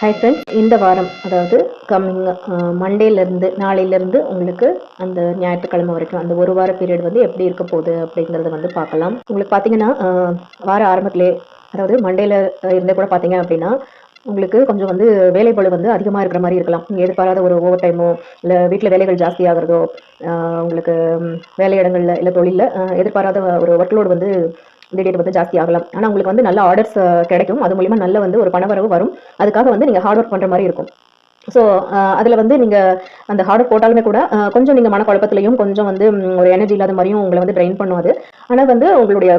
Hi friends, இந்த வாரம் அதாவது கம்மிங் மண்டேலேருந்து நாளையிலேருந்து உங்களுக்கு அந்த ஞாயிற்றுக்கிழமை வரைக்கும் அந்த ஒரு வார பீரியட் வந்து எப்படி இருக்க போகுது அப்படிங்கிறத வந்து பார்க்கலாம். உங்களுக்கு பார்த்தீங்கன்னா வார ஆரம்பத்திலே அதாவது மண்டேல இருந்தே கூட பார்த்தீங்க அப்படின்னா உங்களுக்கு கொஞ்சம் வந்து வேலைப்பளு வந்து அதிகமாக இருக்கிற மாதிரி இருக்கலாம். நீங்கள் எதிர்பாராத ஒரு ஓவர் டைமோ இல்லை வீட்டில் வேலைகள் ஜாஸ்தி ஆகிறதோ உங்களுக்கு வேலை இடங்களில் இல்லை தொழிலில் எதிர்பாராத ஒரு ஒர்க்லோடு வந்து திடீர் வந்து ஜாஸ்தி ஆகலாம். ஆனால் உங்களுக்கு வந்து நல்ல ஆர்டர்ஸ் கிடைக்கும். அது மூலிமா நல்ல வந்து ஒரு பணவரவு வரும். அதுக்காக வந்து நீங்கள் ஹார்ட் ஒர்க் பண்ணுற மாதிரி இருக்கும். ஸோ அதில் வந்து நீங்கள் அந்த ஹார்ட் ஒர்க் போட்டாலுமே கூட கொஞ்சம் நீங்கள் மனக்குழப்பத்திலையும் கொஞ்சம் வந்து ஒரு எனர்ஜி இல்லாத மாதிரியும் உங்களை வந்து ட்ரெயின் பண்ணும். அது ஆனால் வந்து உங்களுடைய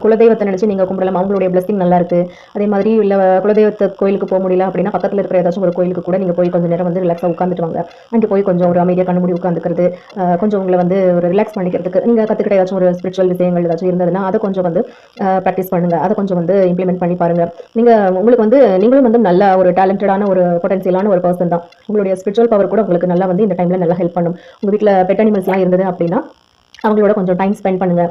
குலதெய்வத்தை நினச்சி நீங்கள் கும்பிடலாம். அவங்களுடைய பிளஸிங் நல்லா இருக்கு. அதே மாதிரி இல்லை குலதெய்வத்தை கோயிலுக்கு போக முடியல அப்படின்னா பக்கத்தில் இருக்கிற ஏதாச்சும் ஒரு கோயிலுக்கு கூட நீங்கள் போய் கொஞ்சம் நேரம் வந்து ரிலாக்ஸாக உட்காந்துட்டு வாங்க. அங்கே போய் கொஞ்சம் ஒரு அமைதியாக கண்ணு மூடி உட்காந்துக்கிறது, கொஞ்சம் உங்களை வந்து ஒரு ரிலாக்ஸ் பண்ணிக்கிறதுக்கு நீங்கள் கற்றுக்கிட்ட ஏதாச்சும் ஒரு ஸ்பிரிச்சுவல் விஷயங்கள் ஏதாச்சும் இருந்ததுன்னா அதை கொஞ்சம் வந்து ப்ராக்டிஸ் பண்ணுங்கள். அதை கொஞ்சம் வந்து இம்ப்ளிமெண்ட் பண்ணி பாருங்கள். உங்களுக்கு வந்து நீங்களும் வந்து நல்ல ஒரு டேலண்டடான ஒரு பொட்டன்சியலான ஒரு பர்சன் தான். உங்களுடைய ஸ்பிரிச்சுவல் பவர் கூட உங்களுக்கு நல்லா வந்து இந்த டைமில் நல்லா ஹெல்ப் பண்ணும். உங்கள் வீட்டில் பெட் அனிமல்ஸ்லாம் இருந்தது அப்படின்னா அவங்களோட கொஞ்சம் டைம் ஸ்பெண்ட் பண்ணுங்கள்.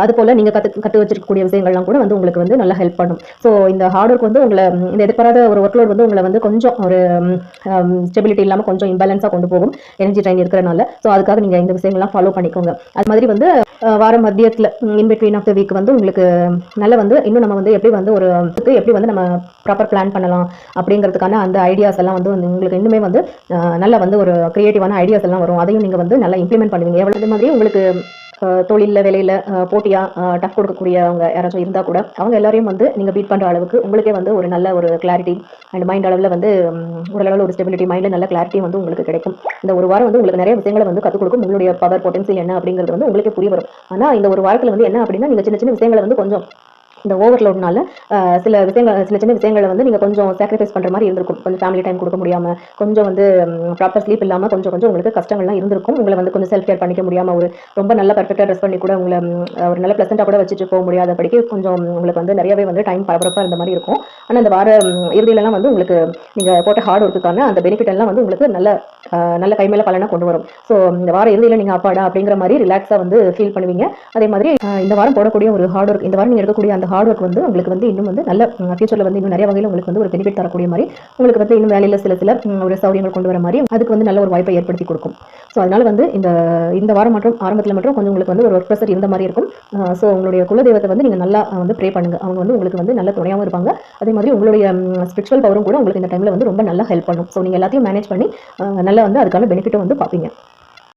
அது போல் நீங்கள் கற்று வச்சிருக்கக்கூடிய விஷயங்கள்லாம் கூட வந்து உங்களுக்கு வந்து நல்லா ஹெல்ப் பண்ணும். ஸோ இந்த ஹார்ட் ஒர்க் வந்து உங்களை இந்த எதிர்பாராத ஒரு ஒர்க்லோட் வந்து உங்களை வந்து கொஞ்சம் ஒரு ஸ்டெபிலிட்டி இல்லாமல் கொஞ்சம் இம்பேலன்ஸாக கொண்டு போகும் எனர்ஜி ட்ரெயின் இருக்கிறனால. ஸோ அதுக்காக நீங்கள் இந்த விஷயங்கள்லாம் ஃபாலோ பண்ணிக்கோங்க. அது மாதிரி வந்து வார மத்தியத்தில் இன்பிட்வீன் ஆஃப் த வீக் வந்து உங்களுக்கு நல்லா வந்து இன்னும் நம்ம வந்து எப்படி வந்து நம்ம ப்ராப்பர் பிளான் பண்ணலாம் அப்படிங்கிறதுக்கான அந்த ஐடியாஸ் எல்லாம் வந்து உங்களுக்கு இன்னுமே வந்து நல்லா வந்து ஒரு கிரியேட்டிவான ஐடியாஸ் எல்லாம் வரும். அதையும் நீங்கள் வந்து நல்லா இம்ப்ளிமெண்ட் பண்ணுவீங்க. எவ்வளவு மாதிரி உங்களுக்கு தொழிலில் வேலையில் போட்டியாக டஃப் கொடுக்கக்கூடியவங்க யாராச்சும் இருந்தால் கூட அவங்க எல்லாரையும் வந்து நீங்கள் பீட் பண்ணுற அளவுக்கு உங்களுக்கே வந்து ஒரு நல்ல ஒரு கிளாரிட்டி அண்ட் மைண்ட் அளவில் வந்து ஓரளவில் ஒரு ஸ்டெபிலிட்டி மைண்டில் நல்ல கிளாரிட்டி வந்து உங்களுக்கு கிடைக்கும். இந்த ஒரு வாரம் வந்து உங்களுக்கு நிறைய விஷயங்களை வந்து கற்றுக் கொடுக்கும். உங்களுடைய பவர் பொட்டன்சியல் என்ன அப்படிங்கிறது வந்து உங்களுக்கே புரிய வரும். ஆனால் இந்த ஒரு வாரத்தில் வந்து என்ன அப்படின்னா நீங்கள் சின்ன சின்ன விஷயங்களை வந்து கொஞ்சம் இந்த ஓவர்லோட்னால சின்ன சின்ன விஷயங்களை வந்து நீங்கள் கொஞ்சம் சாக்ரிஃபைஸ் பண்ணுற மாதிரி இருந்திருக்கும். கொஞ்சம் ஃபேமிலி டைம் கொடுக்க முடியாமல், கொஞ்சம் வந்து ப்ராப்பர் ஸ்லீப் இல்லாமல் கொஞ்சம் உங்களுக்கு கஷ்டங்கள்லாம் இருந்திருக்கும். உங்களை வந்து கொஞ்சம் செல்ஃப் கேர் பண்ணிக்க முடியாமல், ஒரு ரொம்ப நல்ல பர்ஃபெக்டாக ட்ரெஸ் பண்ணி கூட உங்களை ஒரு நல்ல ப்ளசண்ட்டாக கூட வச்சுட்டு போக முடியாதபடிக்கு கொஞ்சம் உங்களுக்கு வந்து நிறையவே வந்து டைம் பரபரப்பாக இருந்த மாதிரி இருக்கும். ஆனால் இந்த வார இறுதியிலலாம் வந்து உங்களுக்கு நீங்கள் போட்ட ஹார்ட் ஒர்க்குக்கான அந்த பெனிஃபிட் எல்லாம் வந்து உங்களுக்கு நல்ல கை மேலே பலனாக கொண்டு வரும். ஸோ இந்த வார இறுதியில் நீங்கள் அப்பாடா அப்படிங்கிற மாதிரி ரிலாக்ஸாக வந்து ஃபீல் பண்ணுவீங்க. அதே மாதிரி இந்த வாரம் போடக்கூடிய ஒரு ஹார்ட் ஒர்க், இந்த வாரம் நீங்கள் எடுக்கக்கூடிய அந்த ஹார்ட் ஒர்க் வந்து உங்களுக்கு வந்து இன்னும் வந்து நல்ல ஃபியூச்சரில் வந்து இன்னும் நிறைய வகையில் உங்களுக்கு வந்து ஒரு பெனிஃபிட் தரக்கூடிய மாதிரி, உங்களுக்கு வந்து இன்னும் வேலையில் சில ஒரு சௌரியங்கள் கொண்டு வர மாதிரி அதுக்கு வந்து நல்ல ஒரு வாய்ப்பை ஏற்படுத்தி கொடுக்கும். ஸோ அதனால வந்து இந்த வாரம் மற்றும் ஆரம்பத்தில் மட்டும் கொஞ்சம் உங்களுக்கு வந்து ஒரு ஒர்க் ப்ரெஷர் இருந்த மாதிரி இருக்கும். ஸோ உங்களுடைய குலதெய்வத்தை வந்து நீங்கள் நல்லா வந்து ப்ரே பண்ணுங்க. அவங்க வந்து உங்களுக்கு வந்து நல்ல துணையாகவும் இருப்பாங்க. அதே மாதிரி உங்களுடைய ஸ்பிரிச்சுவல் பவரும் கூட உங்களுக்கு இந்த டைமில் வந்து ரொம்ப நல்லா ஹெல்ப் பண்ணும். ஸோ நீங்கள் எல்லாத்தையும் மேனேஜ் பண்ணி நல்லா வந்து அதுக்கான பெனிஃபிட்டை வந்து பார்ப்பீங்க.